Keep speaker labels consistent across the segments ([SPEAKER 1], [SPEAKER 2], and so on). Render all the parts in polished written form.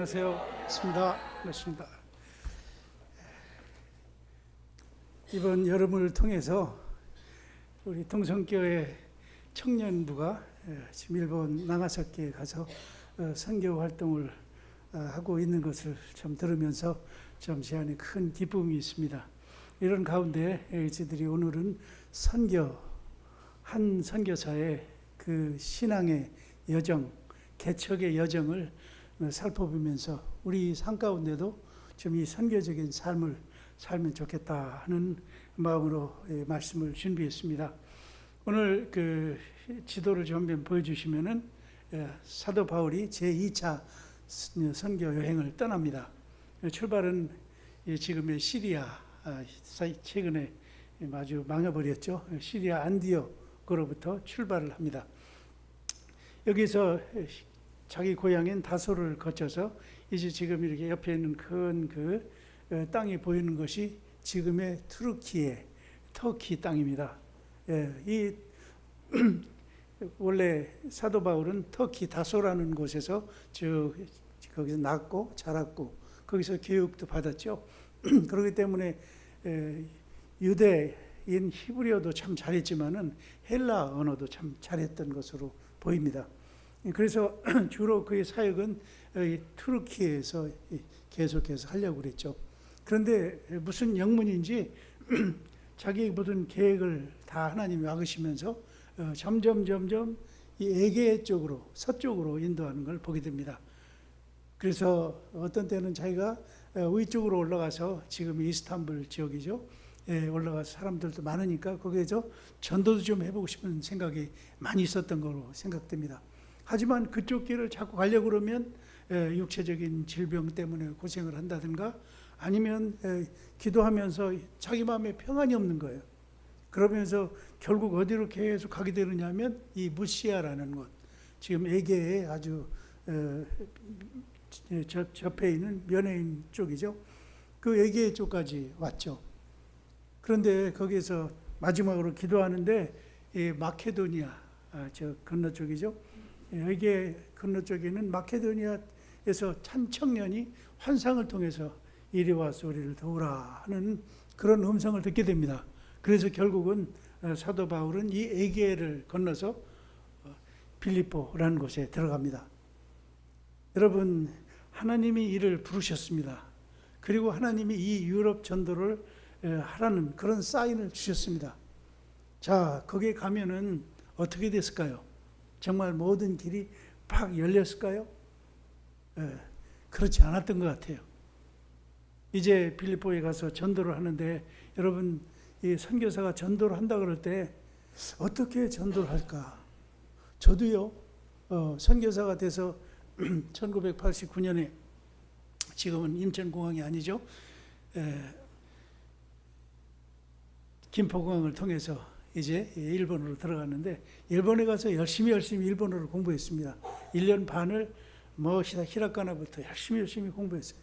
[SPEAKER 1] 안녕하세요. 반갑습니다. 이번 여름을 통해서 우리 동성교회 청년부가 지금 일본 나가사키에 가서 선교 활동을 하고 있는 것을 좀 들으면서 좀 제 안에 큰 기쁨이 있습니다. 이런 가운데 저희들이 오늘은 한 선교사의 그 신앙의 여정, 개척의 여정을 살펴보면서 우리 삶 가운데도 좀 이 선교적인 삶을 살면 좋겠다 하는 마음으로 말씀을 준비했습니다. 오늘 그 지도를 좀 한번 보여주시면은 사도 바울이 제2차 선교 여행을 떠납니다. 출발은 지금의 시리아, 최근에 아주 망해버렸죠. 시리아 안디옥으로부터 출발을 합니다. 여기서 자기 고향인 다소를 거쳐서 이제 지금 이렇게 옆에 있는 큰 그 땅이 보이는 것이 지금의 터키 땅입니다. 이 원래 사도 바울은 터키 다소라는 곳에서 거기서 낳고 자랐고 거기서 교육도 받았죠. 그렇기 때문에 유대인 히브리어도 참 잘했지만은 헬라 언어도 참 잘했던 것으로 보입니다. 그래서 주로 그의 사역은 투르키에서 계속해서 하려고 그랬죠. 그런데 무슨 영문인지 자기 모든 계획을 다 하나님이 막으시면서 점점 이 에게 쪽으로 서쪽으로 인도하는 걸 보게 됩니다. 그래서 어떤 때는 자기가 위쪽으로 올라가서 지금 이스탄불 지역이죠. 올라가서 사람들도 많으니까 거기에서 전도도 좀 해보고 싶은 생각이 많이 있었던 걸로 생각됩니다. 하지만 그쪽 길을 자꾸 가려고 그러면 육체적인 질병 때문에 고생을 한다든가 아니면 기도하면서 자기 마음에 평안이 없는 거예요. 그러면서 결국 어디로 계속 가게 되느냐 하면 이 무시아라는 곳, 지금 에게의 아주 접해 있는 면해인 쪽이죠. 그 에게 쪽까지 왔죠. 그런데 거기에서 마지막으로 기도하는데 이 마케도니아 저 건너 쪽이죠. 에게 건너 쪽에 있는 마케도니아에서 한 청년이 환상을 통해서 이리 와서 우리를 도우라 하는 그런 음성을 듣게 됩니다. 그래서 결국은 사도 바울은 이 에게를 건너서 빌립보라는 곳에 들어갑니다. 여러분, 하나님이 이를 부르셨습니다. 그리고 하나님이 이 유럽 전도를 하라는 그런 사인을 주셨습니다. 자, 거기에 가면은 어떻게 됐을까요? 정말 모든 길이 팍 열렸을까요? 그렇지 않았던 것 같아요. 이제 빌립보에 가서 전도를 하는데 여러분, 이 선교사가 전도를 한다 그럴 때 어떻게 전도를 할까? 저도요, 선교사가 돼서 1989년에 지금은 인천공항이 아니죠. 김포공항을 통해서 이제 일본으로 들어갔는데 일본에 가서 열심히 일본어를 공부했습니다. 1년 반을 히라카나부터 열심히 공부했어요.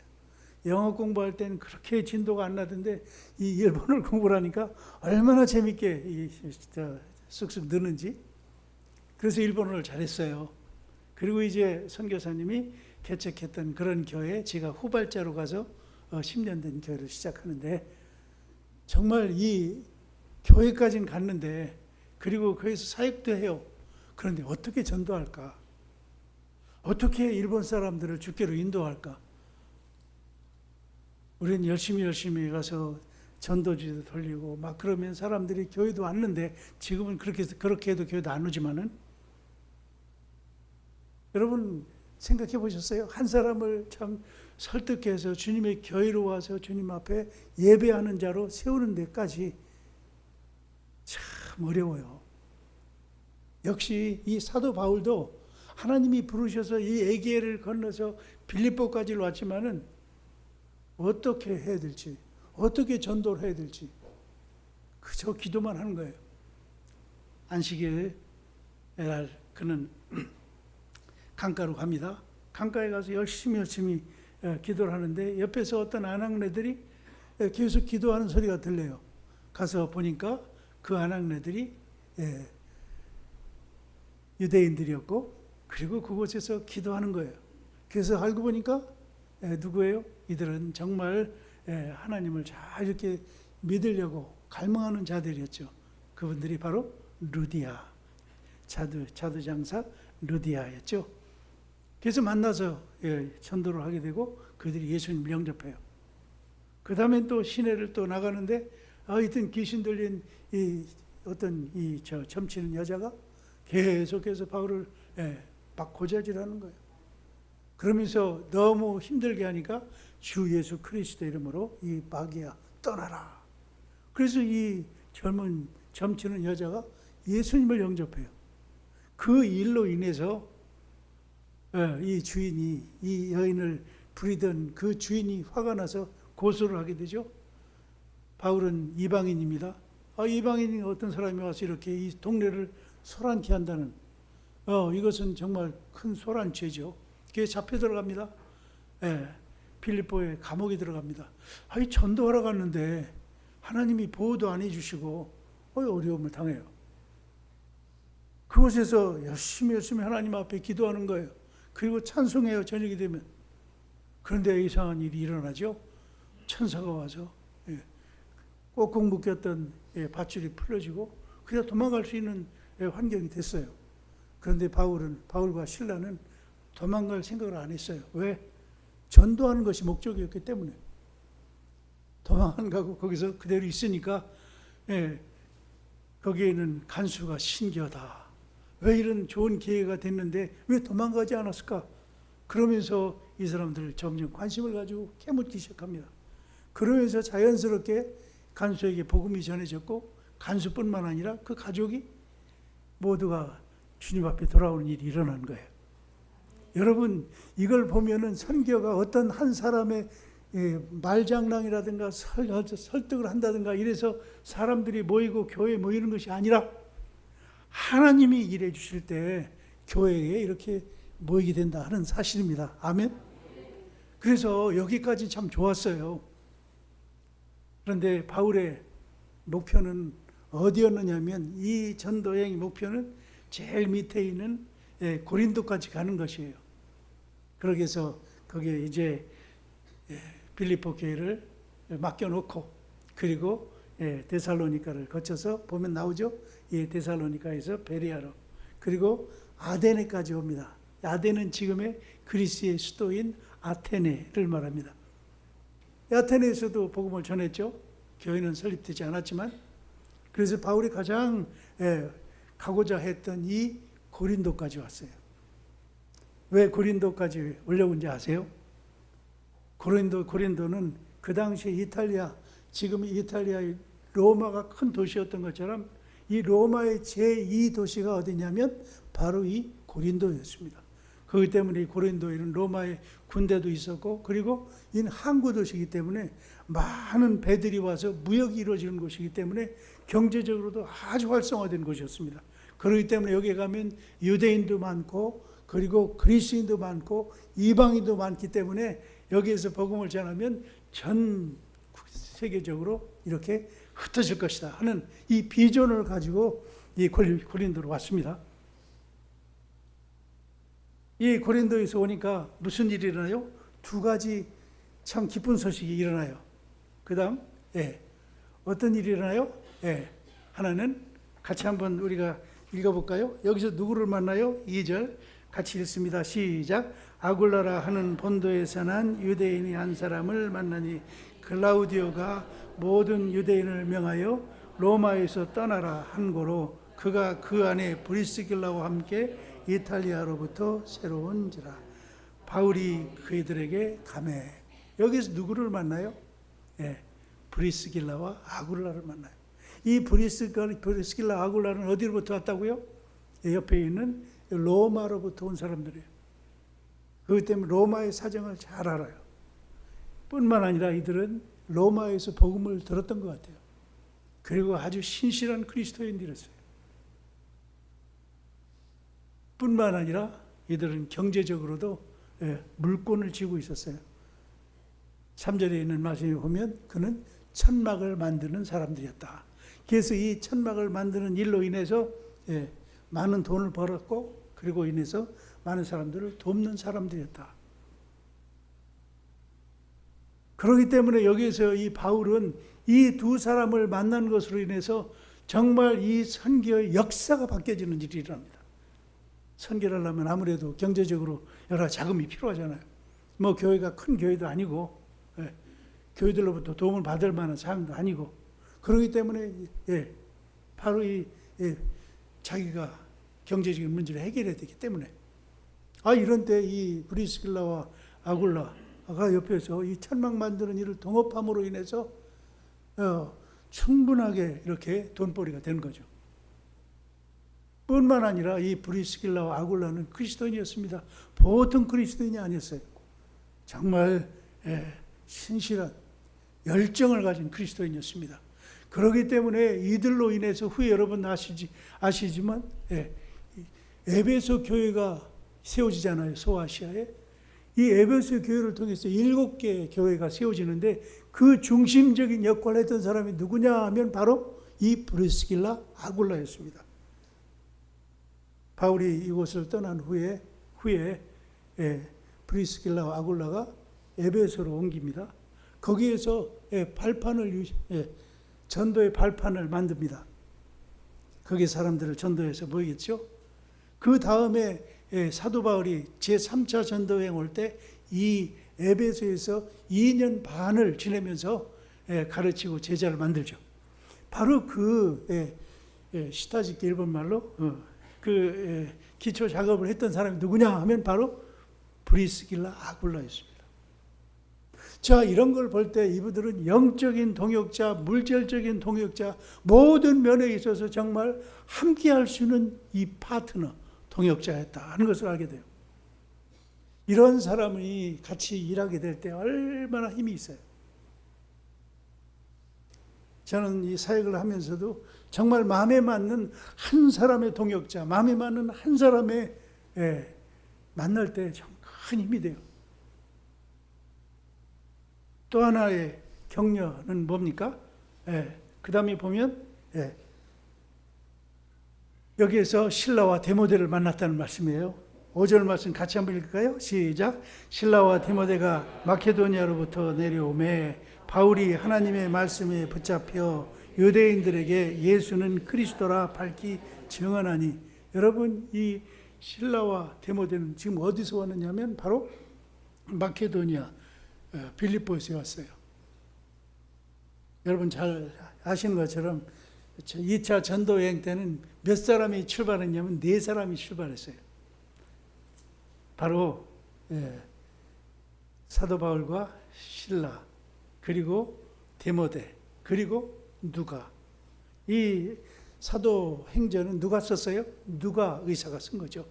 [SPEAKER 1] 영어 공부할 때는 그렇게 진도가 안 나던데 이 일본어를 공부를 하니까 얼마나 재밌게 쑥쑥 느는지. 그래서 일본어를 잘했어요. 그리고 이제 선교사님이 개척했던 그런 교회에 제가 후발자로 가서 10년 된 교회를 시작하는데 정말 이 교회까지는 갔는데 그리고 거기서 사역도 해요. 그런데 어떻게 전도할까? 어떻게 일본 사람들을 주께로 인도할까? 우리는 열심히 가서 전도지도 돌리고 막 그러면 사람들이 교회도 왔는데 지금은 그렇게 해도 교회도 안 오지만은 여러분 생각해 보셨어요? 한 사람을 참 설득해서 주님의 교회로 와서 주님 앞에 예배하는 자로 세우는 데까지 참 어려워요. 역시 이 사도 바울도 하나님이 부르셔서 이 에게를 건너서 빌립보까지 왔지만은 어떻게 해야 될지, 어떻게 전도를 해야 될지 그저 기도만 하는 거예요. 안식일 날 그는 강가로 갑니다. 강가에 가서 열심히 기도를 하는데 옆에서 어떤 아낙네들이 계속 기도하는 소리가 들려요. 가서 보니까 그 아낙네들이 유대인들이었고 그리고 그곳에서 기도하는 거예요. 그래서 알고 보니까 누구예요? 이들은 정말 하나님을 잘 이렇게 믿으려고 갈망하는 자들이었죠. 그분들이 바로 루디아, 자두장사 루디아였죠. 그래서 만나서 전도를 하게 되고 그들이 예수님을 영접해요. 그 다음에 또 시내를 또 나가는데 하여튼 귀신 들린 점치는 여자가 계속해서 바울을 막 고자질하는 거예요. 그러면서 너무 힘들게 하니까 주 예수 그리스도 이름으로 이 마귀야 떠나라. 그래서 이 젊은 점치는 여자가 예수님을 영접해요. 그 일로 인해서 이 주인이, 이 여인을 부리던 그 주인이 화가 나서 고소를 하게 되죠. 바울은 이방인입니다. 이방인이 어떤 사람이 와서 이렇게 이 동네를 소란케 한다는 이것은 정말 큰 소란죄죠. 그게 잡혀 들어갑니다. 빌립보에 감옥에 들어갑니다. 전도하러 갔는데 하나님이 보호도 안 해주시고 어려움을 당해요. 그곳에서 열심히 하나님 앞에 기도하는 거예요. 그리고 찬송해요, 저녁이 되면. 그런데 이상한 일이 일어나죠. 천사가 와서 꽁꽁 묶였던 밧줄이 풀려지고 그냥 도망갈 수 있는 환경이 됐어요. 그런데 바울과 실라는 도망갈 생각을 안 했어요. 왜? 전도하는 것이 목적이었기 때문에. 도망 안 가고 거기서 그대로 있으니까 거기에는 간수가 신기하다. 왜 이런 좋은 기회가 됐는데 왜 도망가지 않았을까? 그러면서 이 사람들 점점 관심을 가지고 캐묻기 시작합니다. 그러면서 자연스럽게 간수에게 복음이 전해졌고 간수뿐만 아니라 그 가족이 모두가 주님 앞에 돌아오는 일이 일어난 거예요. 여러분, 이걸 보면은 선교가 어떤 한 사람의 말장난이라든가 설득을 한다든가 이래서 사람들이 모이고 교회에 모이는 것이 아니라 하나님이 일해 주실 때 교회에 이렇게 모이게 된다 하는 사실입니다. 아멘. 그래서 여기까지 참 좋았어요. 그런데 바울의 목표는 어디였느냐면 이 전도여행의 목표는 제일 밑에 있는 고린도까지 가는 것이에요. 그러기 위해서 거기에 이제 빌립보 교회를 맡겨놓고 그리고 데살로니가를 거쳐서 보면 나오죠. 데살로니가에서 베레아로 그리고 아데네까지 옵니다. 아데는 지금의 그리스의 수도인 아테네를 말합니다. 아테네에서도 복음을 전했죠. 교회는 설립되지 않았지만 그래서 바울이 가장 가고자 했던 이 고린도까지 왔어요. 왜 고린도까지 올려온지 아세요? 고린도는 그 당시에 이탈리아, 지금 이탈리아의 로마가 큰 도시였던 것처럼 이 로마의 제2도시가 어디냐면 바로 이 고린도였습니다. 그렇기 때문에 이 고린도에는 로마의 군대도 있었고 그리고 이는 항구 도시이기 때문에 많은 배들이 와서 무역이 이루어지는 곳이기 때문에 경제적으로도 아주 활성화된 곳이었습니다. 그렇기 때문에 여기에 가면 유대인도 많고 그리고 그리스인도 많고 이방인도 많기 때문에 여기에서 복음을 전하면 전 세계적으로 이렇게 흩어질 것이다 하는 이 비전을 가지고 이 고린도로 왔습니다. 이 고린도에서 오니까 무슨 일이 일어나요? 두 가지 참 기쁜 소식이 일어나요. 그 다음 어떤 일이 일어나요? 하나는 같이 한번 우리가 읽어볼까요? 여기서 누구를 만나요? 2절 같이 읽습니다. 시작. 아굴라라 하는 본도에서 난 유대인이 한 사람을 만나니 클라우디오가 모든 유대인을 명하여 로마에서 떠나라 한 고로 그가 그 안에 브리스길라와 함께 이탈리아로부터 새로운지라. 바울이 그들에게 가매. 여기서 누구를 만나요? 브리스길라와 아굴라를 만나요. 이 브리스길라 아굴라는 어디로부터 왔다고요? 옆에 있는 로마로부터 온 사람들이에요. 그렇기 때문에 로마의 사정을 잘 알아요. 뿐만 아니라 이들은 로마에서 복음을 들었던 것 같아요. 그리고 아주 신실한 그리스도인들이었어요. 뿐만 아니라 이들은 경제적으로도 물권을 쥐고 있었어요. 3절에 있는 말씀에 보면 그는 천막을 만드는 사람들이었다. 그래서 이 천막을 만드는 일로 인해서 많은 돈을 벌었고 그리고 인해서 많은 사람들을 돕는 사람들이었다. 그렇기 때문에 여기에서 이 바울은 이 두 사람을 만난 것으로 인해서 정말 이 선교의 역사가 바뀌어지는 일이 일어납니다. 선교를 하려면 아무래도 경제적으로 여러 자금이 필요하잖아요. 뭐 교회가 큰 교회도 아니고, 교회들로부터 도움을 받을 만한 상황도 아니고, 그렇기 때문에 바로 자기가 경제적인 문제를 해결해야 되기 때문에 이런 때 이 브리스길라와 아굴라가 옆에서 이 천막 만드는 일을 동업함으로 인해서 충분하게 이렇게 돈벌이가 되는 거죠. 뿐만 아니라 이 브리스길라와 아굴라는 그리스도인이었습니다. 보통 그리스도인이 아니었어요. 정말 신실한 열정을 가진 그리스도인이었습니다. 그렇기 때문에 이들로 인해서 후에 여러분 아시지만 에베소 교회가 세워지잖아요. 소아시아에. 이 에베소 교회를 통해서 7개의 교회가 세워지는데 그 중심적인 역할을 했던 사람이 누구냐 하면 바로 이 브리스길라 아굴라였습니다. 바울이 이곳을 떠난 후에 브리스길라와 아굴라가 에베소로 옮깁니다. 거기에서 전도의 발판을 만듭니다. 거기 사람들을 전도해서 모이겠죠. 그 다음에 사도 바울이 제3차 전도여행 올 때 이 에베소에서 2년 반을 지내면서 가르치고 제자를 만들죠. 바로 시타지키 일본말로 기초 작업을 했던 사람이 누구냐 하면 바로 브리스길라 아굴라였습니다. 자, 이런 걸 볼 때 이분들은 영적인 동역자, 물질적인 동역자, 모든 면에 있어서 정말 함께할 수 있는 이 파트너, 동역자였다 하는 것을 알게 돼요. 이런 사람이 같이 일하게 될 때 얼마나 힘이 있어요. 저는 이 사역을 하면서도 정말 마음에 맞는 한 사람의 동역자, 마음에 맞는 한 사람의 만날 때 참 큰 힘이 돼요. 또 하나의 격려는 뭡니까? 그 다음에 보면 여기에서 신라와 디모데를 만났다는 말씀이에요. 5절 말씀 같이 한번 읽을까요? 시작. 신라와 디모데가 마케도니아로부터 내려오매 바울이 하나님의 말씀에 붙잡혀 유대인들에게 예수는 그리스도라 밝히 증언하니. 여러분, 이 신라와 디모데는 지금 어디서 왔느냐면 바로 마케도니아 빌립보에서 왔어요. 여러분 잘 아시는 것처럼 2차 전도 여행 때는 몇 사람이 출발했냐면 4사람이 출발했어요. 바로 사도 바울과 신라, 그리고 디모데, 그리고 누가. 이 사도행전은 누가 썼어요? 누가 의사가 쓴 거죠.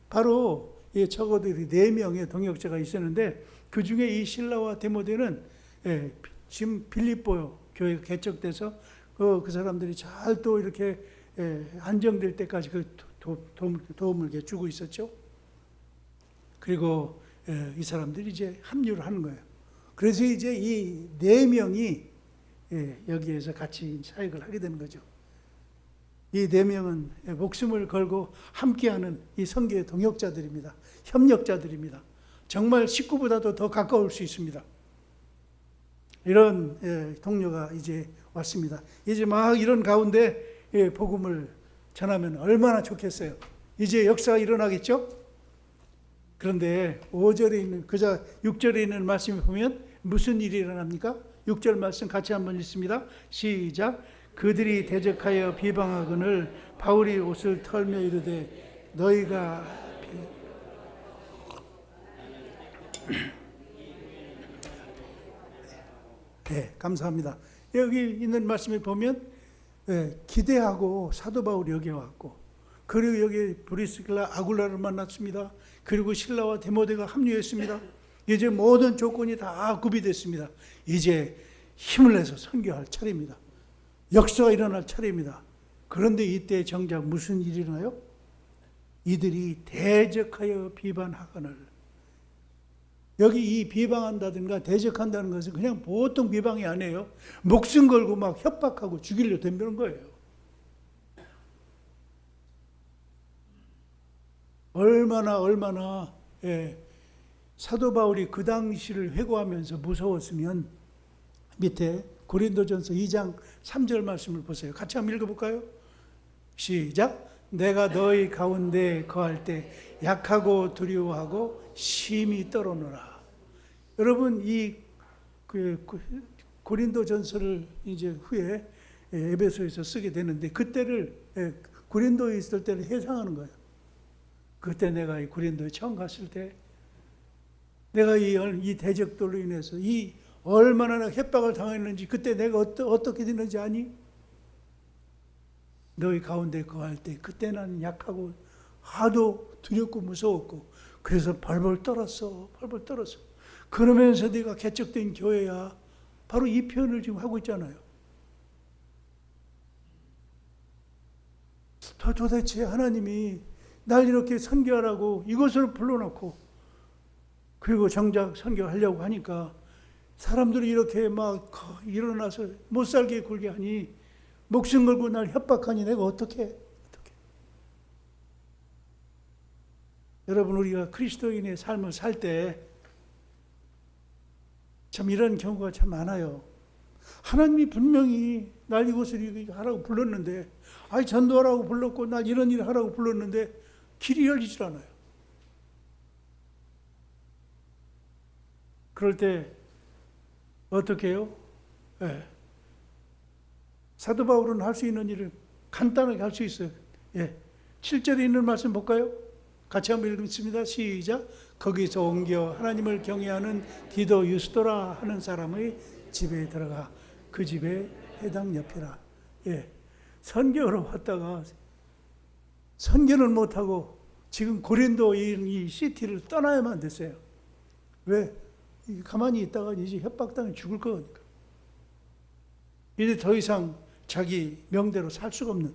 [SPEAKER 1] 바로 적어도 4명의 동역자가 있었는데 그 중에 이 신라와 디모데는 지금 빌립보 교회가 개척돼서 그 사람들이 잘 또 이렇게 안정될 때까지 그 도움을 주고 있었죠. 그리고 이 사람들이 이제 합류를 하는 거예요. 그래서 이제 이 4명이 여기에서 같이 사역을 하게 되는 거죠. 이 4명은 목숨을 걸고 함께하는 이 선교의 동역자들입니다. 협력자들입니다. 정말 식구보다도 더 가까울 수 있습니다. 이런 동료가 이제 왔습니다. 이제 막 이런 가운데 복음을 전하면 얼마나 좋겠어요. 이제 역사가 일어나겠죠? 그런데 5절에 있는, 그저 6절에 있는 말씀을 보면 무슨 일이 일어납니까? 6절 말씀 같이 한번 읽습니다. 시작. 그들이 대적하여 비방하거늘 바울이 옷을 털며 이르되 너희가 감사합니다. 여기 있는 말씀에 보면 기대하고 사도 바울이 여기 왔고, 그리고 여기 브리스길라 아굴라를 만났습니다. 그리고 신라와 디모데가 합류했습니다. 이제 모든 조건이 다 구비됐습니다. 이제 힘을 내서 선교할 차례입니다. 역사가 일어날 차례입니다. 그런데 이때 정작 무슨 일이 일어나요? 이들이 대적하여 비방하거늘. 여기 이 비방한다든가 대적한다는 것은 그냥 보통 비방이 아니에요. 목숨 걸고 막 협박하고 죽이려 덤비는 거예요. 얼마나 사도 바울이 그 당시를 회고하면서 무서웠으면 밑에 고린도전서 2장 3절 말씀을 보세요. 같이 한번 읽어볼까요? 시작. 내가 너희 가운데 거할 때 약하고 두려워하고 심히 떨어노라. 여러분, 이 고린도전서를 이제 후에 에베소에서 쓰게 되는데, 그때를 고린도에 있을 때를 회상하는 거예요. 그때 내가 이 고린도에 처음 갔을 때 내가 이 대적들로 인해서 이 얼마나 협박을 당했는지, 그때 내가 어떻게 됐는지 아니? 너희 가운데 거할 때 그때 나는 약하고 하도 두렵고 무서웠고 그래서 벌벌 떨었어. 벌벌 떨었어. 그러면서 내가 개척된 교회야. 바로 이 표현을 지금 하고 있잖아요. 도대체 하나님이 날 이렇게 선교하라고 이곳으로 불러놓고, 그리고 정작 선교하려고 하니까 사람들이 이렇게 막 일어나서 못 살게 굴게 하니, 목숨 걸고 날 협박하니 내가 어떻게. 여러분, 우리가 그리스도인의 삶을 살 때 참 이런 경우가 참 많아요. 하나님이 분명히 날 이곳을 하라고 불렀는데, 전도하라고 불렀고 날 이런 일을 하라고 불렀는데 길이 열리질 않아요. 그럴 때 어떻게 해요? 사도 바울은 할 수 있는 일을 간단하게 할 수 있어요. 7절에 있는 말씀 볼까요? 같이 한번 읽습니다. 시작. 거기서 옮겨 하나님을 경외하는 디도 유스도라 하는 사람의 집에 들어가 그 집에 해당 옆이라. 선교로 왔다가 선교를 못하고 지금 고린도 이 시티를 떠나야만 됐어요. 왜? 가만히 있다가 이제 협박당해 죽을 거니까. 이제 더 이상 자기 명대로 살 수가 없는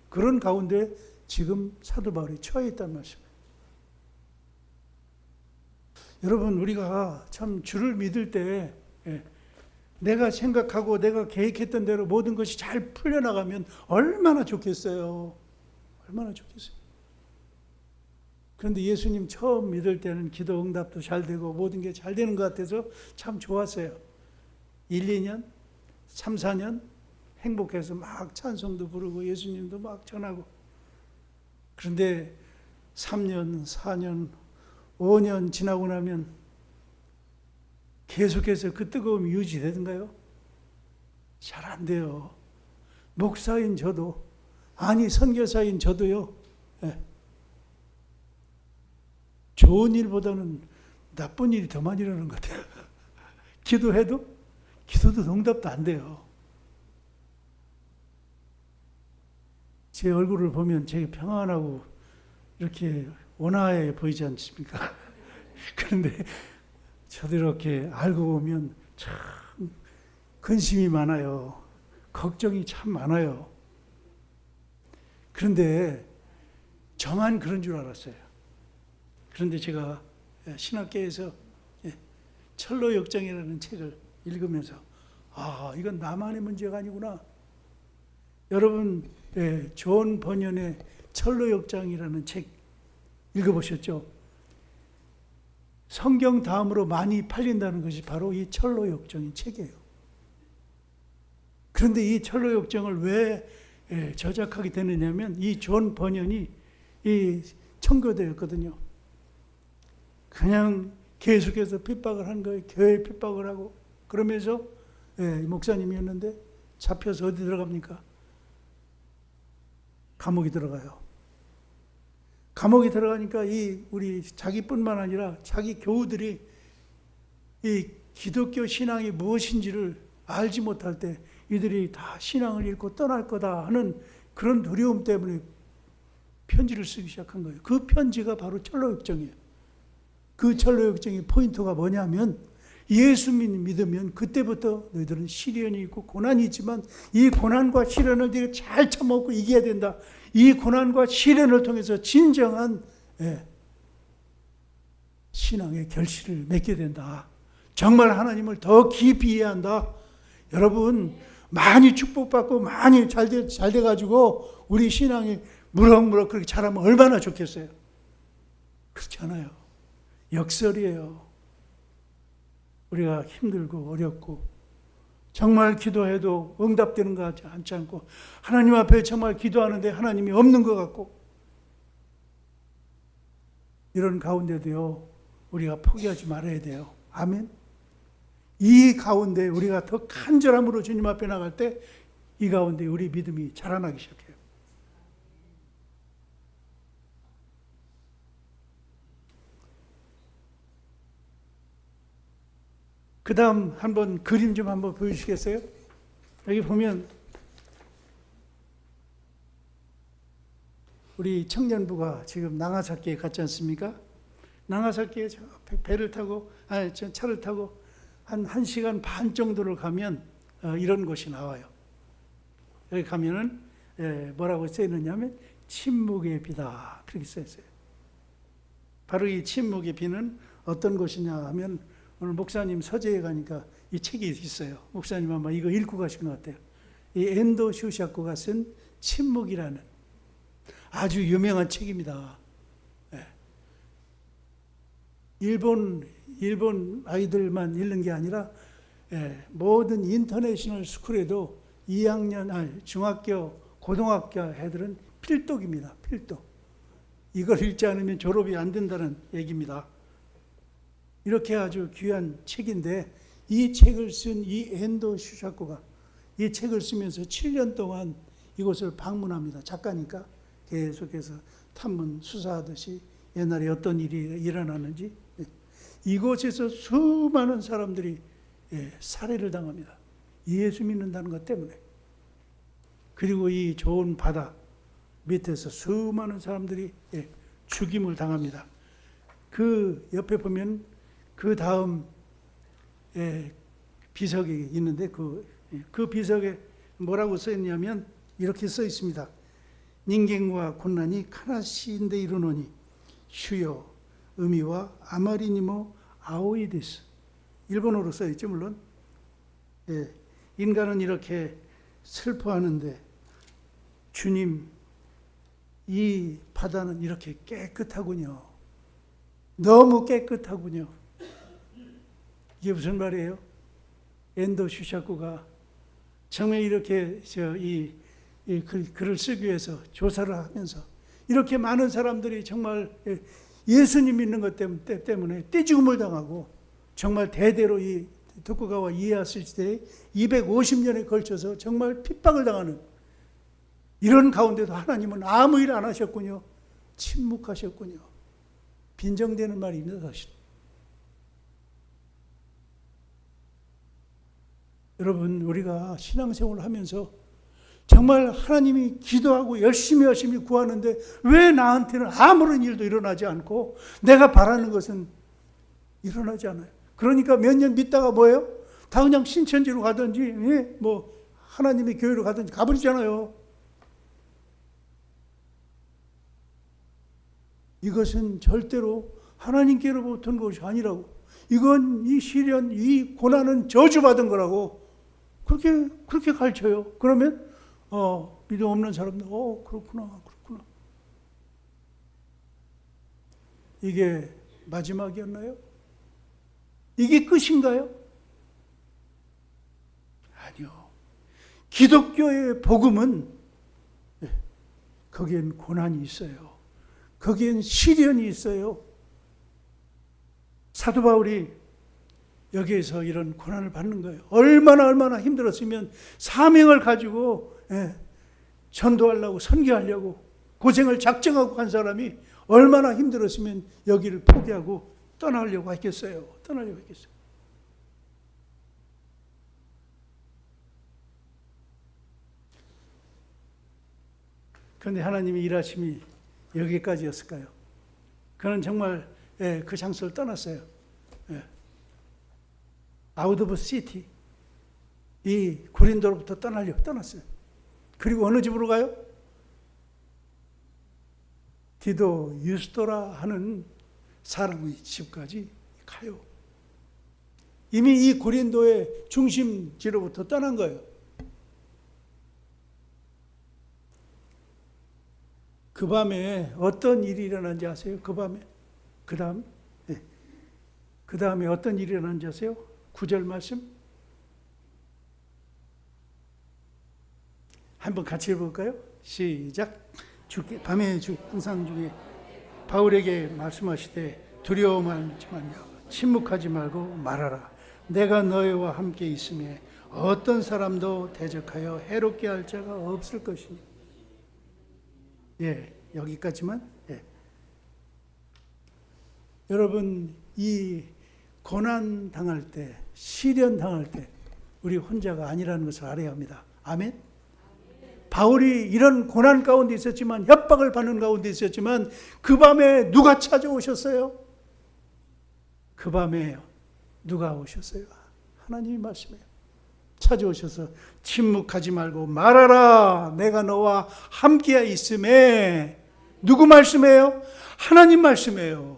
[SPEAKER 1] 그런 가운데 지금 사도 바울이 처해 있다는 말씀이에요. 여러분, 우리가 참 주를 믿을 때 내가 생각하고 내가 계획했던 대로 모든 것이 잘 풀려나가면 얼마나 좋겠어요. 얼마나 좋겠어요. 그런데 예수님 처음 믿을 때는 기도 응답도 잘 되고 모든 게 잘 되는 것 같아서 참 좋았어요. 1, 2년, 3, 4년 행복해서 막 찬송도 부르고 예수님도 막 전하고. 그런데 3년, 4년, 5년 지나고 나면 계속해서 그 뜨거움이 유지되던가요? 잘 안 돼요. 목사인 저도, 선교사인 저도요. 좋은 일보다는 나쁜 일이 더 많이 일어나는 것 같아요. 기도도 응답도 안 돼요. 제 얼굴을 보면 되게 평안하고 이렇게 온화해 보이지 않습니까? 그런데 저도 이렇게 알고 보면 참 근심이 많아요. 걱정이 참 많아요. 그런데 저만 그런 줄 알았어요. 그런데 제가 신학계에서 철로역정이라는 책을 읽으면서 이건 나만의 문제가 아니구나. 여러분, 존 번연의 철로역정이라는 책 읽어보셨죠? 성경 다음으로 많이 팔린다는 것이 바로 이 철로역정인 책이에요. 그런데 이 철로역정을 왜 저작하게 되느냐면, 이 존 번연이 이 청교도였거든요. 그냥 계속해서 핍박을 한 거예요. 교회 핍박을 하고. 그러면서 목사님이었는데 잡혀서 어디 들어갑니까? 감옥에 들어가요. 감옥에 들어가니까 우리 자기뿐만 아니라 자기 교우들이 이 기독교 신앙이 무엇인지를 알지 못할 때 이들이 다 신앙을 잃고 떠날 거다 하는 그런 두려움 때문에 편지를 쓰기 시작한 거예요. 그 편지가 바로 철로역정이에요. 그 철로역정의 포인트가 뭐냐면, 예수 믿으면 그때부터 너희들은 시련이 있고 고난이 있지만 이 고난과 시련을 네가 잘 참아먹고 이겨야 된다. 이 고난과 시련을 통해서 진정한 신앙의 결실을 맺게 된다. 정말 하나님을 더 깊이 이해한다. 여러분, 많이 축복받고 많이 잘 돼가지고 우리 신앙이 무럭무럭 그렇게 자라면 얼마나 좋겠어요. 그렇지 않아요. 역설이에요. 우리가 힘들고 어렵고 정말 기도해도 응답되는 것 같지 않지 않고 하나님 앞에 정말 기도하는데 하나님이 없는 것 같고 이런 가운데도요 우리가 포기하지 말아야 돼요. 아멘. 이 가운데 우리가 더 간절함으로 주님 앞에 나갈 때 이 가운데 우리 믿음이 자라나기 시작해요. 그 다음 한번 그림 좀 한번 보여주시겠어요? 여기 보면 우리 청년부가 지금 나가사키에 갔지 않습니까? 나가사키에 배를 타고 차를 타고 한 1시간 반 정도를 가면 이런 곳이 나와요. 여기 가면은 뭐라고 써 있느냐면 침묵의 비다 그렇게 써 있어요. 바로 이 침묵의 비는 어떤 곳이냐 하면 오늘 목사님 서재에 가니까 이 책이 있어요. 목사님 아마 이거 읽고 가신 것 같아요. 이 엔도 슈샤코가 쓴 침묵이라는 아주 유명한 책입니다. 일본 아이들만 읽는 게 아니라 모든 인터내셔널 스쿨에도 2학년, 중학교, 고등학교 애들은 필독입니다. 필독. 이걸 읽지 않으면 졸업이 안 된다는 얘기입니다. 이렇게 아주 귀한 책인데 이 책을 쓴 이 엔도 슈샤코가 이 책을 쓰면서 7년 동안 이곳을 방문합니다. 작가니까 계속해서 탐문 수사하듯이 옛날에 어떤 일이 일어났는지 이곳에서 수많은 사람들이 살해를 당합니다. 예수 믿는다는 것 때문에. 그리고 이 좋은 바다 밑에서 수많은 사람들이 죽임을 당합니다. 그 옆에 보면 그 다음 비석이 있는데 그 비석에 뭐라고 써 있냐면 이렇게 써 있습니다. 닌겐과 곤란이 카나시인데 이르노니 슈요 의미와 아마리니모 아오이 데스. 일본어로 써 있죠 물론. 인간은 이렇게 슬퍼하는데 주님 이 바다는 이렇게 깨끗하군요. 너무 깨끗하군요. 이게 무슨 말이에요? 엔도 슈샤코가 정말 이렇게 이 글을 쓰기 위해서 조사를 하면서 이렇게 많은 사람들이 정말 예수님 믿는 것 때문에 떼죽음을 당하고 정말 대대로 이 도쿠가와 이에야스 시대에 250년에 걸쳐서 정말 핍박을 당하는 이런 가운데도 하나님은 아무 일 안 하셨군요. 침묵하셨군요. 빈정되는 말입니다. 사실. 여러분 우리가 신앙생활을 하면서 정말 하나님이 기도하고 열심히 구하는데 왜 나한테는 아무런 일도 일어나지 않고 내가 바라는 것은 일어나지 않아요. 그러니까 몇 년 믿다가 뭐예요? 다 그냥 신천지로 가든지 뭐 하나님의 교회로 가든지 가버리잖아요. 이것은 절대로 하나님께로부터 온 것이 아니라고. 이건 이 시련, 이 고난은 저주받은 거라고 그렇게 가르쳐요. 그러면 믿음 없는 사람들 그렇구나. 이게 마지막이었나요? 이게 끝인가요? 아니요. 기독교의 복음은 거기엔 고난이 있어요. 거기엔 시련이 있어요. 사도 바울이 여기에서 이런 고난을 받는 거예요. 얼마나 힘들었으면 사명을 가지고 전도하려고 선교하려고 고생을 작정하고 간 사람이 얼마나 힘들었으면 여기를 포기하고 떠나려고 했겠어요. 그런데 하나님의 일하심이 여기까지였을까요? 그는 정말 그 장소를 떠났어요. 아웃 오브 시티, 이 고린도로부터 떠났어요. 그리고 어느 집으로 가요? 디도 유스도라 하는 사람의 집까지 가요. 이미 이 고린도의 중심지로부터 떠난 거예요. 그 밤에 어떤 일이 일어난지 아세요? 그 밤에 그 다음 그 다음에 어떤 일이 일어난지 아세요? 9절 말씀 한번 같이 해볼까요? 시작. 밤에 항상 중에 바울에게 말씀하시되 두려워하지 말며 침묵하지 말고 말하라. 내가 너희와 함께 있음에 어떤 사람도 대적하여 해롭게 할 자가 없을 것이니. 예, 여기까지만. 예. 여러분, 이 고난 당할 때, 시련 당할 때 우리 혼자가 아니라는 것을 알아야 합니다. 아멘. 바울이 이런 고난 가운데 있었지만, 협박을 받는 가운데 있었지만, 그 밤에 누가 찾아오셨어요? 그 밤에 누가 오셨어요? 하나님이 말씀해요. 찾아오셔서 침묵하지 말고 말하라. 내가 너와 함께 있음에. 누구 말씀이에요? 하나님 말씀이에요.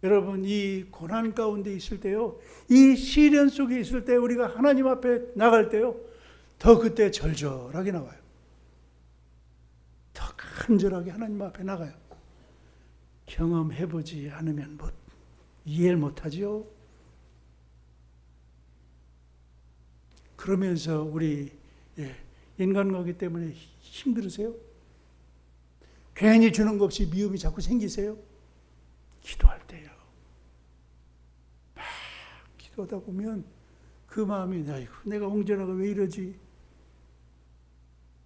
[SPEAKER 1] 여러분, 이 고난 가운데 있을 때요, 이 시련 속에 있을 때 우리가 하나님 앞에 나갈 때요, 더 그때 절절하게 나와요. 더 간절하게 하나님 앞에 나가요. 경험해보지 않으면 이해를 못하지요. 그러면서 우리 인간관계 때문에 힘들으세요? 괜히 주는 것 없이 미움이 자꾸 생기세요? 기도할 때요. 막 기도하다 보면 그 마음이 아이고 내가 옹졸하고 왜 이러지?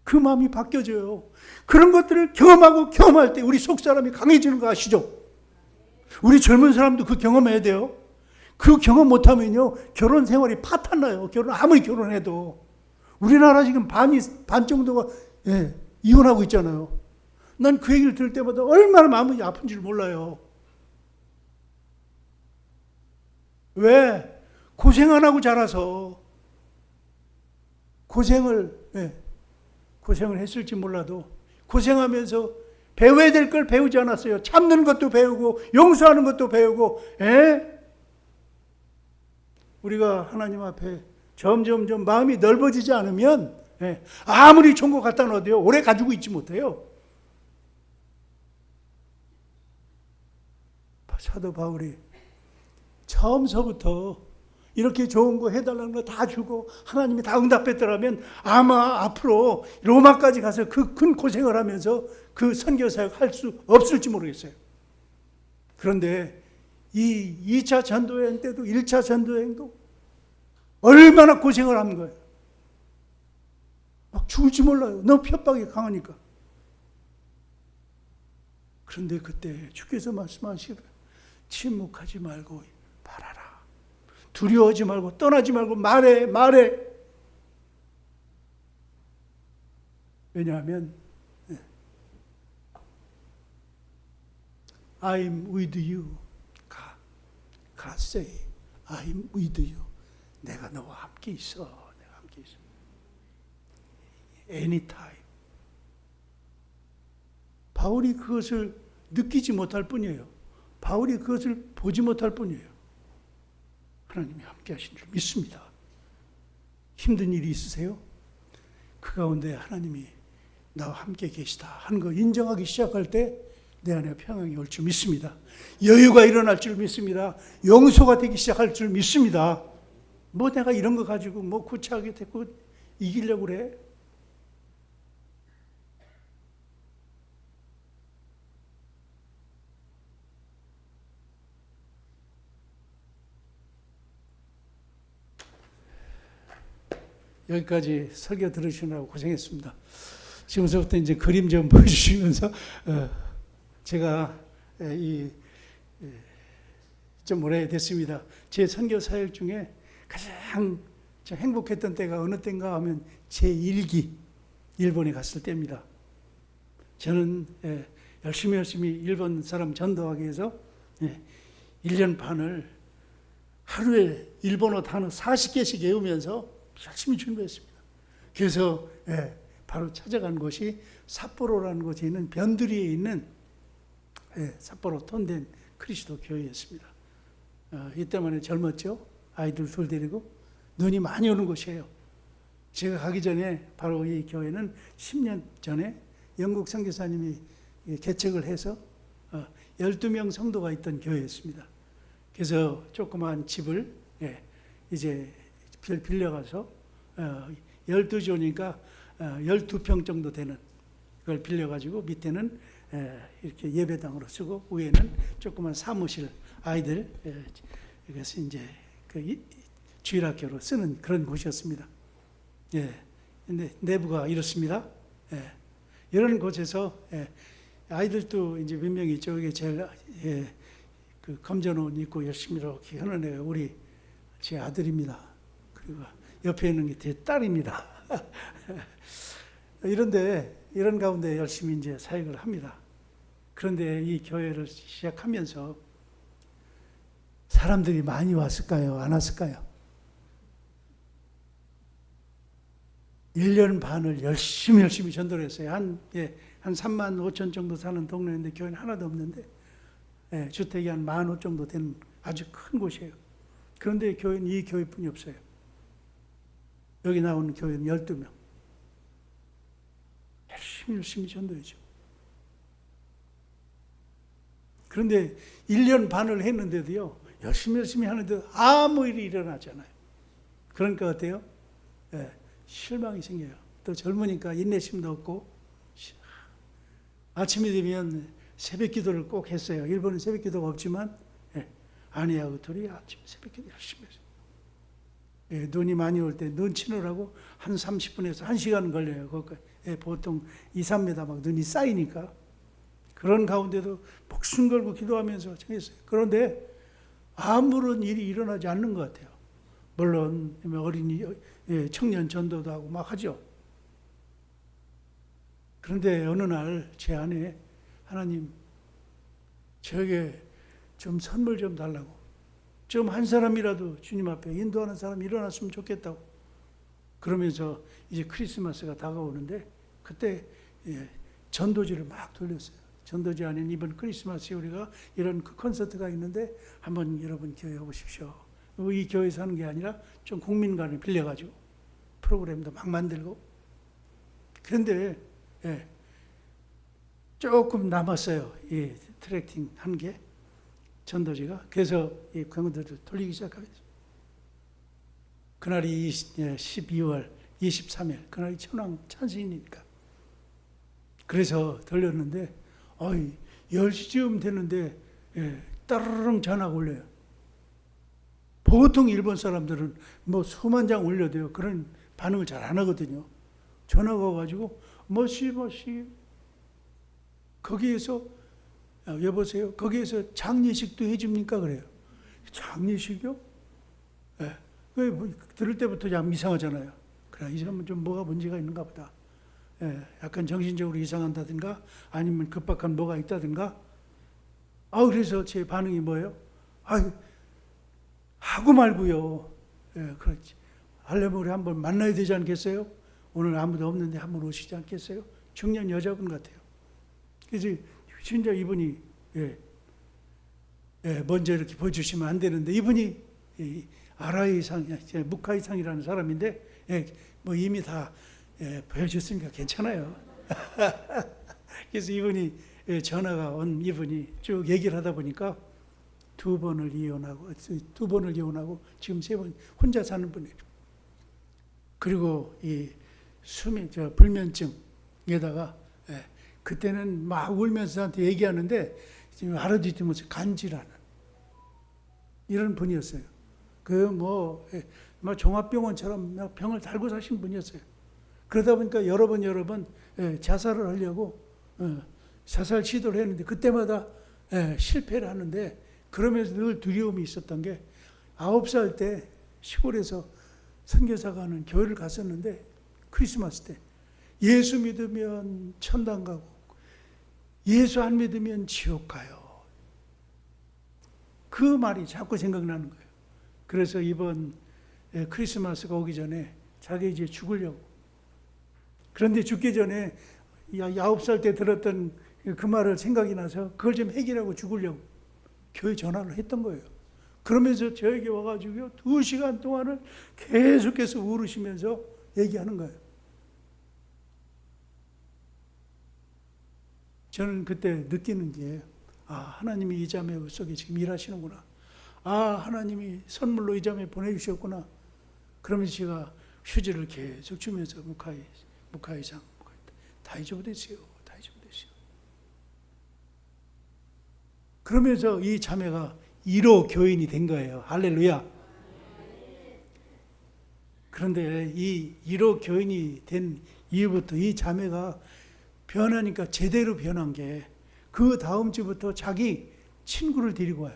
[SPEAKER 1] 그 마음이 바뀌어져요. 그런 것들을 경험하고 경험할 때 우리 속사람이 강해지는 거 아시죠? 우리 젊은 사람도 그 경험해야 돼요. 그 경험 못하면요 결혼 생활이 파탄나요. 아무리 결혼해도. 우리나라 지금 반 정도가 이혼하고 있잖아요. 난 그 얘기를 들을 때마다 얼마나 마음이 아픈지 몰라요. 왜? 고생 안 하고 자라서. 고생을 했을지 몰라도 고생하면서 배워야 될 걸 배우지 않았어요. 참는 것도 배우고 용서하는 것도 배우고. 우리가 하나님 앞에 점점 마음이 넓어지지 않으면 아무리 좋은 것 갖다 놔도요 오래 가지고 있지 못해요. 사도 바울이 처음서부터 이렇게 좋은 거 해달라는 거 다 주고 하나님이 다 응답했더라면 아마 앞으로 로마까지 가서 그 큰 고생을 하면서 그 선교사역 할 수 없을지 모르겠어요. 그런데 이 2차 전도여행 때도 1차 전도여행도 얼마나 고생을 하는 거예요. 막 죽을지 몰라요. 너무 협박이 강하니까. 그런데 그때 주께서 말씀하시기를 침묵하지 말고 말하라. 두려워하지 말고 떠나지 말고 말해. 왜냐하면 I'm with you. God say I'm with you. 내가 너와 함께 있어. Anytime. 바울이 그것을 느끼지 못할 뿐이에요. 바울이 그것을 보지 못할 뿐이에요. 하나님이 함께 하신 줄 믿습니다. 힘든 일이 있으세요? 그 가운데 하나님이 나와 함께 계시다 하는 거 인정하기 시작할 때 내 안에 평안이 올 줄 믿습니다. 여유가 일어날 줄 믿습니다. 용서가 되기 시작할 줄 믿습니다. 내가 이런 거 가지고 구차하게 됐고 이기려고 그래? 여기까지 설교 들으시느라고 고생했습니다. 지금부터 이제 그림 좀 보여주시면서 제가 좀 오래됐습니다. 제 선교 사역 중에 가장 행복했던 때가 어느 때인가 하면 제 1기 일본에 갔을 때입니다. 저는 열심히 일본 사람 전도하기 위해서 1년 반을 하루에 일본어 단어 40개씩 외우면서 열심히 준비했습니다. 그래서 바로 찾아간 곳이 삿포로라는 곳에 있는 변두리에 있는 삿포로 톤덴 크리스도 교회였습니다. 이때만 젊었죠. 아이들 둘 데리고 눈이 많이 오는 곳이에요. 제가 가기 전에 바로 이 교회는 10년 전에 영국 선교사님이 개척을 해서 12명 성도가 있던 교회였습니다. 그래서 조그만 집을 이제 빌려가서 12조니까 12평 정도 되는 그걸 빌려가지고 밑에는 이렇게 예배당으로 쓰고 위에는 조그만 사무실 아이들 그래서 이제 그 주일학교로 쓰는 그런 곳이었습니다. 근데 내부가 이렇습니다. 이런 곳에서 아이들도 이제 몇 명이 있죠. 이게 제일 그 검정옷 입고 열심히 이렇게 하는 애가 우리 제 아들입니다. 그리고 옆에 있는 게 제 딸입니다. 이런 가운데 열심히 이제 사역을 합니다. 그런데 이 교회를 시작하면서 사람들이 많이 왔을까요? 안 왔을까요? 1년 반을 열심히 전도를 했어요. 한 3만 5천 정도 사는 동네인데 교회는 하나도 없는데 주택이 한 15,000 정도 되는 아주 큰 곳이에요. 그런데 교회는 이 교회뿐이 없어요. 여기 나오는 교회는 12명. 열심히 전도했죠. 그런데 1년 반을 했는데도요. 열심히 하는데도 아무 일이 일어나지 않아요. 그러니까 어때요? 실망이 생겨요. 또 젊으니까 인내심도 없고 아침이 되면 새벽 기도를 꼭 했어요. 일본은 새벽 기도가 없지만 아내하고 둘이 아침 새벽 기도 열심히 했어요. 눈이 많이 올 때 눈 치느라고 한 30분에서 1시간 걸려요. 보통 2, 3m 막 눈이 쌓이니까 그런 가운데도 목숨 걸고 기도하면서 했어요. 그런데 아무런 일이 일어나지 않는 것 같아요. 물론 어린이 청년 전도도 하고 막 하죠. 그런데 어느 날 제 아내 하나님 저에게 좀 선물 좀 달라고 좀 한 사람이라도 주님 앞에 인도하는 사람이 일어났으면 좋겠다고 그러면서 이제 크리스마스가 다가오는데 그때 전도지를 막 돌렸어요. 전도지 안에 이번 크리스마스에 우리가 이런 그 콘서트가 있는데 한번 여러분 교회 오십시오. 이 교회에서 하는 게 아니라 좀 국민관을 빌려가지고 프로그램도 막 만들고 그런데 조금 남았어요. 이 트래킹 한 게 전도지가 그래서 이 광고들을 돌리기 시작하겠죠. 그날이 12월 23일 그날이 천왕 찬신이니까 그래서 돌렸는데 10시쯤 됐는데 따르릉 전화가 올려요. 보통 일본 사람들은 뭐 수만 장 올려도요. 그런 반응을 잘 안 하거든요. 전화가 와가지고 뭐시 거기에서 여보세요. 거기에서 장례식도 해줍니까? 그래요. 장례식이요? 들을 때부터 좀 이상하잖아요. 그래 이 사람은 좀 뭐가 문제가 있는가 보다. 약간 정신적으로 이상한다든가 아니면 급박한 뭐가 있다든가. 그래서 제 반응이 뭐예요? 하고 말고요. 그렇지. 하려면 우리 한번 만나야 되지 않겠어요? 오늘 아무도 없는데 한번 오시지 않겠어요? 중년 여자분 같아요. 그래서 진짜 이분이 먼저 이렇게 보여주시면 안 되는데 이분이 아라이상, 무카이상이라는 사람인데 뭐 이미 다 보여줬으니까 괜찮아요. 그래서 이분이 전화가 온 이분이 쭉 얘기를 하다 보니까 두 번을 이혼하고 지금 3번 혼자 사는 분이에요. 그리고 이 불면증에다가 그때는 막 울면서 저한테 얘기하는데 지금 알아듣으면서 간질하는 이런 분이었어요. 종합병원처럼 병을 달고 사신 분이었어요. 그러다 보니까 여러 번 자살을 하려고 자살 시도를 했는데 그때마다 실패를 하는데 그러면서 늘 두려움이 있었던 게 9살 때 시골에서 선교사가 하는 교회를 갔었는데 크리스마스 때 예수 믿으면 천당 가고 예수 안 믿으면 지옥 가요. 그 말이 자꾸 생각나는 거예요. 그래서 이번 크리스마스가 오기 전에 자기 이제 죽으려고. 그런데 죽기 전에 9살 때 들었던 그 말을 생각이 나서 그걸 좀 해결하고 죽으려고 교회 전화를 했던 거예요. 그러면서 저에게 와가지고 2시간 동안을 계속해서 울으시면서 얘기하는 거예요. 저는 그때 느끼는 게 하나님이 이 자매 속에 지금 일하시는구나. 하나님이 선물로 이 자매 보내주셨구나. 그러면서 제가 휴지를 계속 주면서 무카이상 다 잊어버렸어요. 다 잊어버렸어요. 그러면서 이 자매가 1호 교인이 된 거예요. 할렐루야. 그런데 이 1호 교인이 된 이후부터 이 자매가 변하니까 제대로 변한 게 그 다음 주부터 자기 친구를 데리고 와요.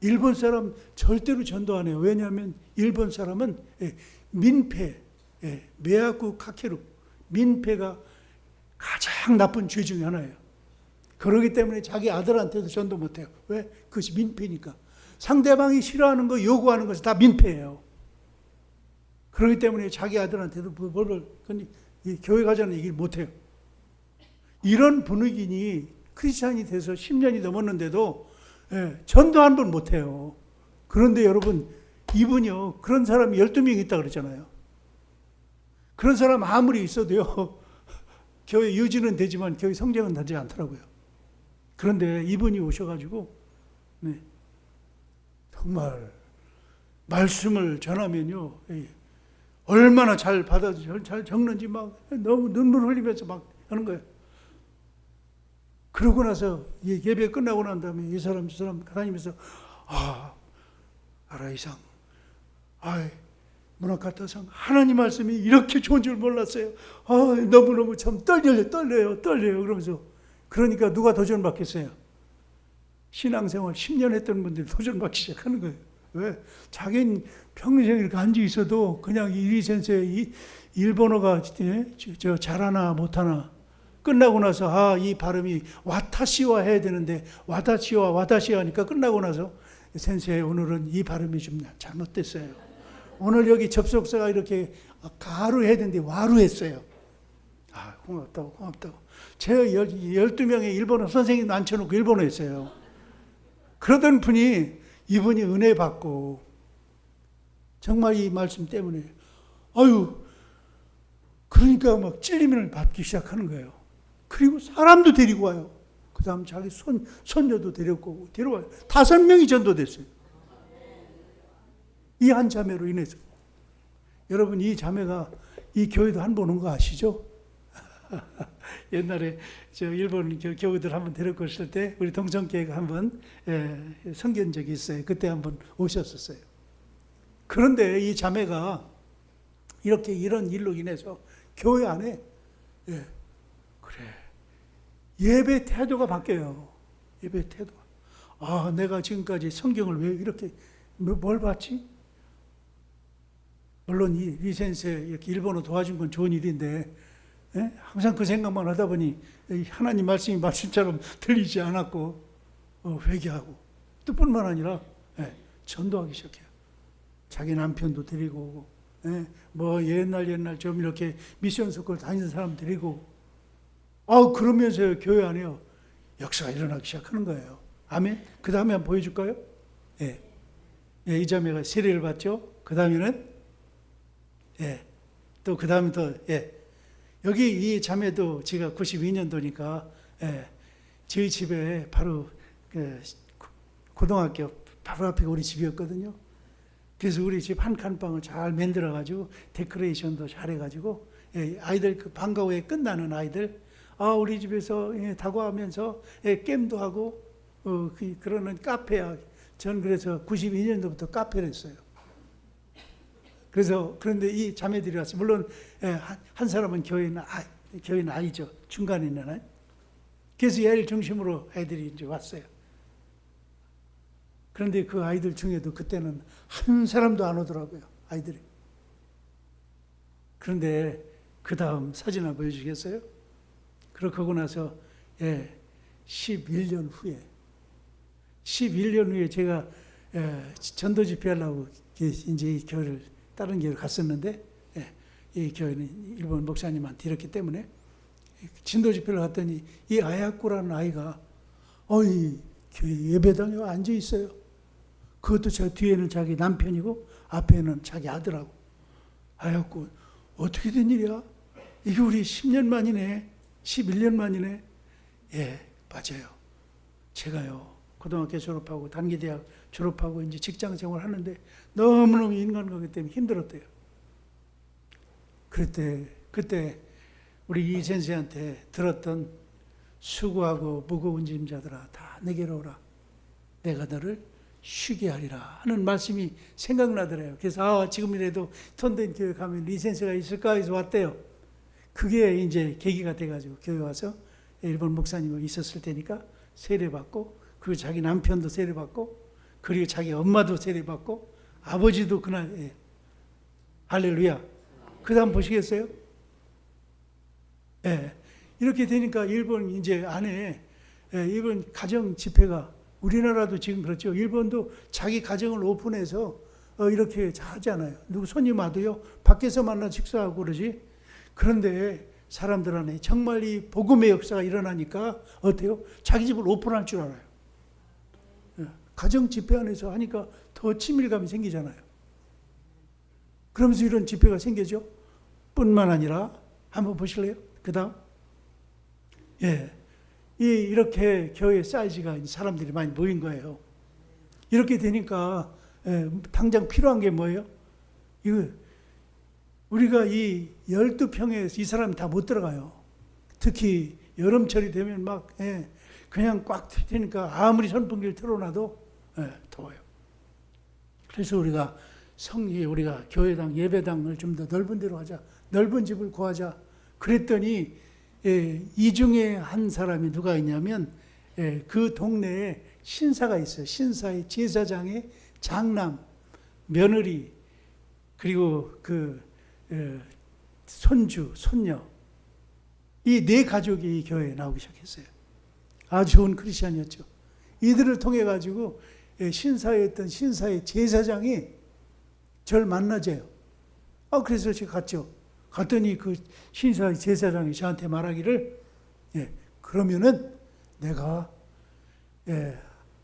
[SPEAKER 1] 일본 사람 절대로 전도 안 해요. 왜냐하면 일본 사람은 민폐, 메아쿠 카케루, 민폐가 가장 나쁜 죄 중에 하나예요. 그렇기 때문에 자기 아들한테도 전도 못 해요. 왜? 그것이 민폐니까. 상대방이 싫어하는 거, 요구하는 것은 다 민폐예요. 그렇기 때문에 자기 아들한테도 교회 가자는 얘기를 못 해요. 이런 분위기니 크리스찬이 돼서 10년이 넘었는데도 전도 한 번 못 해요. 그런데 여러분, 이분이요, 그런 사람이 12명 있다 그랬잖아요. 그런 사람 아무리 있어도요, 교회 유지는 되지만 교회 성장은 되지 않더라고요. 그런데 이분이 오셔가지고, 정말, 말씀을 전하면요, 얼마나 잘 잘 적는지 막 너무 눈물 흘리면서 막 하는 거예요. 그러고 나서 예배 끝나고 난 다음에 이 사람 저 사람 다니면서 아라이상, 문화카타상 하나님 말씀이 이렇게 좋은 줄 몰랐어요. 너무너무 참 떨려요. 그러면서 그러니까 누가 도전 받겠어요? 신앙생활 10년 했던 분들이 도전 받기 시작하는 거예요. 왜? 자기는 평생 이렇게 앉아 있어도 그냥 이리 센세 일본어가 잘하나 못하나 끝나고 나서 이 발음이 와타시와 해야 되는데 와다시와 하니까 끝나고 나서 센세 오늘은 이 발음이 좀 잘못됐어요. 오늘 여기 접속사가 이렇게 가루 해야 되는데 와루 했어요. 고맙다고. 제가 12명의 일본어 선생님 앉혀놓고 일본어 했어요. 그러던 분이 이분이 은혜 받고 정말 이 말씀 때문에 그러니까 막 찔림을 받기 시작하는 거예요. 그리고 사람도 데리고 와요. 그 다음 자기 손녀도 데려오고 데려와요. 5명이 전도됐어요. 이 한 자매로 인해서. 여러분, 이 자매가 이 교회도 한 번 온 거 아시죠? 옛날에 일본 교우들 한번 데리고 오실 때 우리 동성교회가 한번 섬긴 적이 있어요. 그때 한번 오셨었어요. 그런데 이 자매가 이렇게 이런 일로 인해서 교회 안에 예배 태도가 바뀌어요. 예배 태도가. 내가 지금까지 성경을 왜 이렇게 뭘 봤지? 물론 이 리센세 이렇게 일본어 도와준 건 좋은 일인데 항상 그 생각만 하다 보니 하나님 말씀이 말씀처럼 들리지 않았고 회개하고 또 뿐만 아니라 전도하기 시작해요. 자기 남편도 데리고 오고 뭐 옛날 좀 이렇게 미션 스쿨 다니는 사람 데리고 그러면서 교회 안에요 역사가 일어나기 시작하는 거예요. 아멘. 그 다음에 한번 보여줄까요? 이 자매가 세례를 받죠. 그 다음에는 또 그 다음에 또 여기 이 자매도 제가 92년도니까 저희 집에 바로 고등학교 바로 앞에 우리 집이었거든요. 그래서 우리 집 한 칸방을 잘 만들어가지고 데코레이션도 잘해가지고 아이들 그 방과 후에 끝나는 아이들 우리 집에서 다과하면서 게임도 하고 그러는 카페야. 전 그래서 92년도부터 카페를 했어요. 그런데 이 자매들이 왔어요. 물론 한 사람은 교인 아이죠. 중간에 있는 아이. 그래서 얘를 중심으로 아이들이 이제 왔어요. 그런데 그 아이들 중에도 그때는 한 사람도 안 오더라고요. 아이들이. 그런데 그 다음 사진 한번 보여주겠어요? 그러고 나서 11년 후에 제가 전도 집회하려고 이제 이 교회를 다른 교회를 갔었는데 이 교회는 일본 목사님한테 이렇기 때문에 진도 집회를 갔더니 이 아야꾸라는 아이가 교회 예배당에 앉아 있어요. 그것도 저 뒤에는 자기 남편이고 앞에는 자기 아들하고. 아야꾸 어떻게 된 일이야? 이게 우리 10년 만이네. 11년 만이네. 맞아요. 제가요 고등학교 졸업하고 단기대학 졸업하고 이제 직장 생활 하는데 너무너무 인간관계 때문에 힘들었대요. 그때 우리 이 선생한테 들었던 수고하고 무거운 짐자들아 다 내게로 오라. 내가 너를 쉬게 하리라 하는 말씀이 생각나더래요. 그래서 지금이라도 톤된 교회 가면 리센스가 있을까 해서 왔대요. 그게 이제 계기가 돼가지고 교회 와서 일본 목사님이 있었을 때니까 세례받고, 그리고 자기 남편도 세례받고, 그리고 자기 엄마도 세례받고, 아버지도 그날, 예. 할렐루야. 그 다음 보시겠어요? 예. 이렇게 되니까 일본 이제 안에, 예, 일본 가정 집회가, 우리나라도 지금 그렇죠. 일본도 자기 가정을 오픈해서 이렇게 하잖아요. 누구 손님 와도요, 밖에서 만나 식사하고 그러지. 그런데 사람들 안에 정말 이 복음의 역사가 일어나니까 어때요? 자기 집을 오픈할 줄 알아요. 가정 집회 안에서 하니까 더 친밀감이 생기잖아요. 그러면서 이런 집회가 생기죠. 뿐만 아니라 한번 보실래요? 그 다음. 예. 이렇게 교회 사이즈가 사람들이 많이 모인 거예요. 이렇게 되니까 당장 필요한 게 뭐예요? 이거 우리가 이 12평에 이 사람이 다 못 들어가요. 특히 여름철이 되면 막 그냥 꽉 트니까 아무리 선풍기를 틀어놔도 더워요. 그래서 우리가 우리가 교회당 예배당을 좀 더 넓은 데로 하자. 넓은 집을 구하자. 그랬더니 이 중에 한 사람이 누가 있냐면 그 동네에 신사가 있어요. 신사의 제사장의 장남, 며느리, 그리고 그 손주, 손녀, 이 네 가족이 이 교회에 나오기 시작했어요. 아주 좋은 크리스천이었죠. 이들을 통해 가지고 신사였던 신사의 제사장이 저를 만나줘요. 그래서 제가 갔죠. 갔더니 그 신사의 제사장이 저한테 말하기를, 그러면은 내가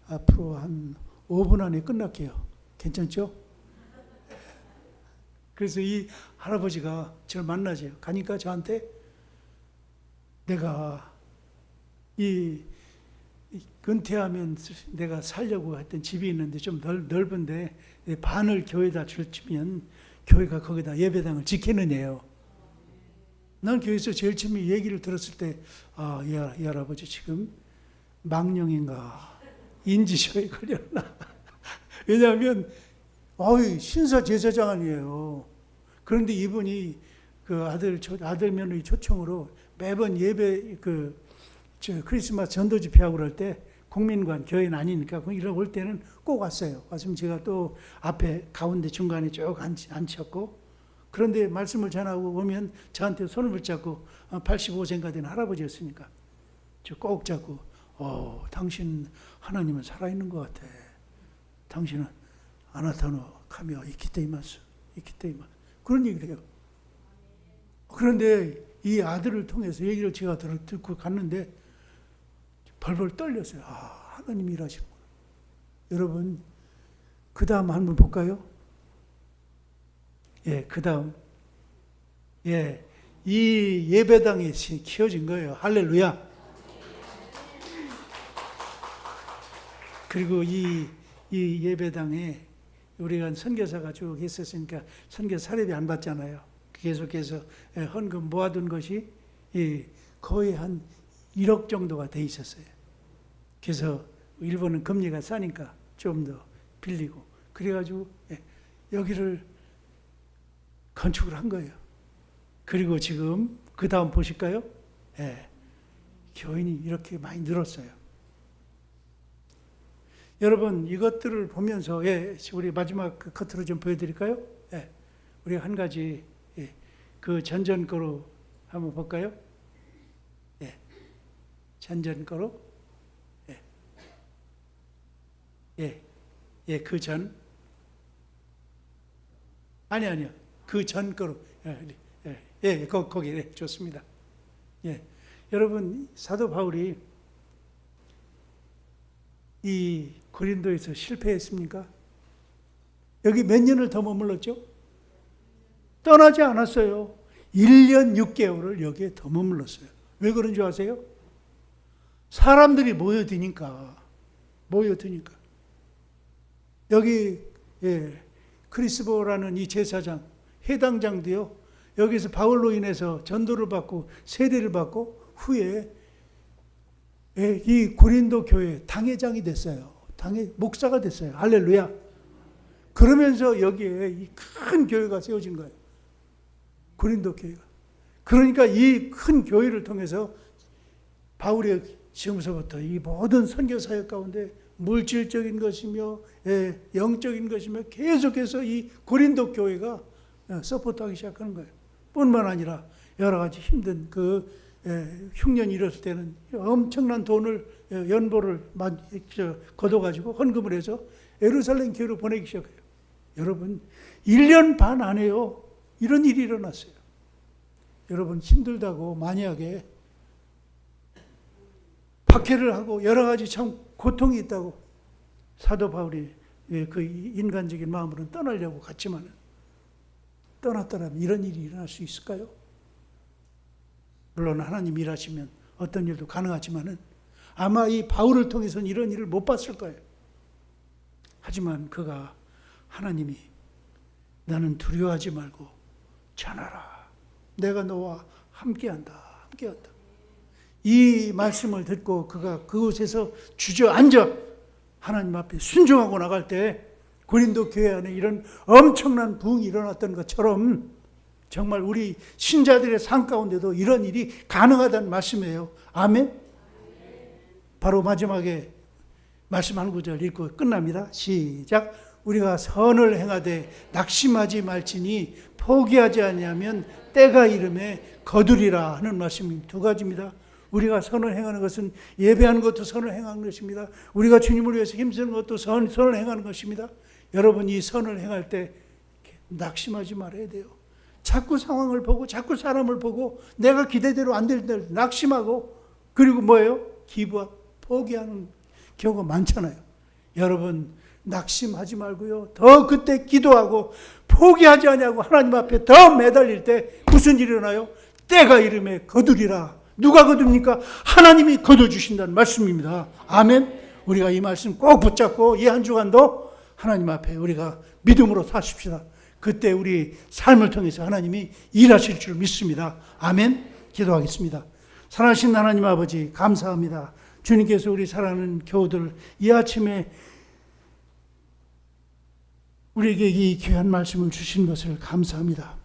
[SPEAKER 1] 앞으로 한 5분 안에 끝날게요. 괜찮죠? 그래서 이 할아버지가 저를 만나줘요. 가니까 저한테 내가 이 은퇴하면 내가 살려고 했던 집이 있는데 좀 넓은데 반을 교회에다 줄치면 교회가 거기다 예배당을 지키느냐요. 난 교회에서 제일 처음에 얘기를 들었을 때 이 할아버지 지금 망령인가 인지쇼에 걸렸나. 왜냐하면 신사 제사장 아니에요. 그런데 이분이 그 아들 며느리 초청으로 매번 예배 크리스마스 전도 집회하고 그럴 때 국민관 교회는 아니니까 이런 올 때는 꼭 왔어요. 왔으면 제가 또 앞에 가운데 중간에 쭉 앉혔고, 그런데 말씀을 전하고 오면 저한테 손을 붙잡고 85세가 된 할아버지였으니까 저 꼭 잡고 당신 하나님은 살아있는 것 같아. 당신은 아나타노 카미와 이키테이마스 그런 얘기를 해요. 그런데 이 아들을 통해서 얘기를 제가 듣고 갔는데 벌벌 떨렸어요. 하나님이 일하시는구나. 여러분, 그 다음 한번 볼까요? 그 다음. 이 예배당이 키워진 거예요. 할렐루야. 그리고 이 예배당에 우리가 선교사가 쭉 있었으니까 선교 사례비 안 받잖아요. 계속해서 헌금 모아둔 것이 거의 한 1억 정도가 돼 있었어요. 그래서 일본은 금리가 싸니까 좀 더 빌리고 그래가지고 여기를 건축을 한 거예요. 그리고 지금 그 다음 보실까요? 교인이 이렇게 많이 늘었어요. 여러분 이것들을 보면서 우리 마지막 커트로 좀 보여드릴까요? 우리 한 가지 그 전전 거로 한번 볼까요? 전전 거로 그 전 아니요 그 전 거로 거기 좋습니다. 여러분 사도 바울이 이 고린도에서 실패했습니까? 여기 몇 년을 더 머물렀죠? 떠나지 않았어요. 1년 6개월을 여기에 더 머물렀어요. 왜 그런 줄 아세요? 사람들이 모여드니까 모여드니까. 여기 크리스보라는 이 제사장, 해당장도요, 여기서 바울로 인해서 전도를 받고 세례를 받고 후에 이 고린도 교회 당회장이 됐어요. 목사가 됐어요. 할렐루야. 그러면서 여기에 이 큰 교회가 세워진 거예요. 고린도 교회가. 그러니까 이 큰 교회를 통해서 바울의 지금서부터 이 모든 선교 사역 가운데 물질적인 것이며 영적인 것이며 계속해서 이 고린도 교회가 서포트하기 시작하는 거예요. 뿐만 아니라 여러 가지 힘든 흉년이 일었을 때는 엄청난 돈을 연보를 걷어가지고 헌금을 해서 예루살렘 교회로 보내기 시작해요. 여러분 1년 반 안에요. 이런 일이 일어났어요. 여러분 힘들다고 만약에 박해를 하고 여러 가지 참 고통이 있다고 사도 바울이 그 인간적인 마음으로는 떠나려고 갔지만 떠났더라면 이런 일이 일어날 수 있을까요? 물론 하나님 일하시면 어떤 일도 가능하지만은 아마 이 바울을 통해서는 이런 일을 못 봤을 거예요. 하지만 그가 하나님이 나는 두려워하지 말고 전하라. 내가 너와 함께한다. 함께한다. 이 말씀을 듣고 그가 그곳에서 주저앉아 하나님 앞에 순종하고 나갈 때 고린도 교회 안에 이런 엄청난 부흥이 일어났던 것처럼 정말 우리 신자들의 삶 가운데도 이런 일이 가능하다는 말씀이에요. 아멘. 바로 마지막에 말씀 한 구절 읽고 끝납니다. 시작. 우리가 선을 행하되 낙심하지 말지니 포기하지 아니하면 때가 이름에 거두리라 하는 말씀이 두 가지입니다. 우리가 선을 행하는 것은 예배하는 것도 선을 행하는 것입니다. 우리가 주님을 위해서 힘쓰는 것도 선을 행하는 것입니다. 여러분 이 선을 행할 때 낙심하지 말아야 돼요. 자꾸 상황을 보고 자꾸 사람을 보고 내가 기대대로 안 될 때 낙심하고 그리고 뭐예요? 기부하고 포기하는 경우가 많잖아요. 여러분 낙심하지 말고요. 더 그때 기도하고 포기하지 않냐고 하나님 앞에 더 매달릴 때 무슨 일이 일어나요? 때가 이름에 거두리라. 누가 거둡니까? 하나님이 거둬주신다는 말씀입니다. 아멘. 우리가 이 말씀 꼭 붙잡고 이 한 주간도 하나님 앞에 우리가 믿음으로 사십시다. 그때 우리 삶을 통해서 하나님이 일하실 줄 믿습니다. 아멘. 기도하겠습니다. 사랑하신 하나님 아버지 감사합니다. 주님께서 우리 사랑하는 교우들 이 아침에 우리에게 이 귀한 말씀을 주신 것을 감사합니다.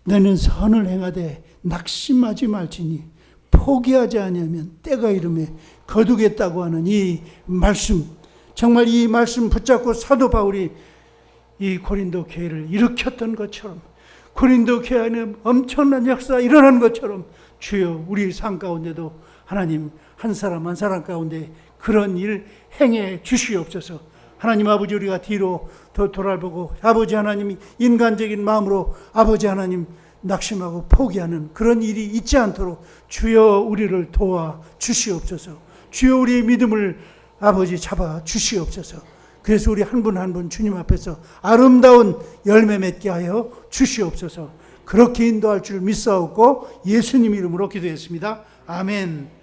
[SPEAKER 1] 너는 선을 행하되 낙심하지 말지니 포기하지 아니하면 때가 이름에 거두겠다고 하는 이 말씀, 정말 이 말씀 붙잡고 사도 바울이 이 고린도 교회를 일으켰던 것처럼 고린도 교회 안에 엄청난 역사가 일어난 것처럼 주여 우리 삶 가운데도 하나님 한 사람 한 사람 가운데 그런 일 행해 주시옵소서. 하나님 아버지 우리가 뒤로 더 돌아보고 아버지 하나님이 인간적인 마음으로 아버지 하나님 낙심하고 포기하는 그런 일이 있지 않도록 주여 우리를 도와 주시옵소서. 주여 우리의 믿음을 아버지 잡아 주시옵소서. 그래서 우리 한 분 한 분 주님 앞에서 아름다운 열매 맺게 하여 주시옵소서. 그렇게 인도할 줄 믿사옵고 예수님 이름으로 기도했습니다. 아멘.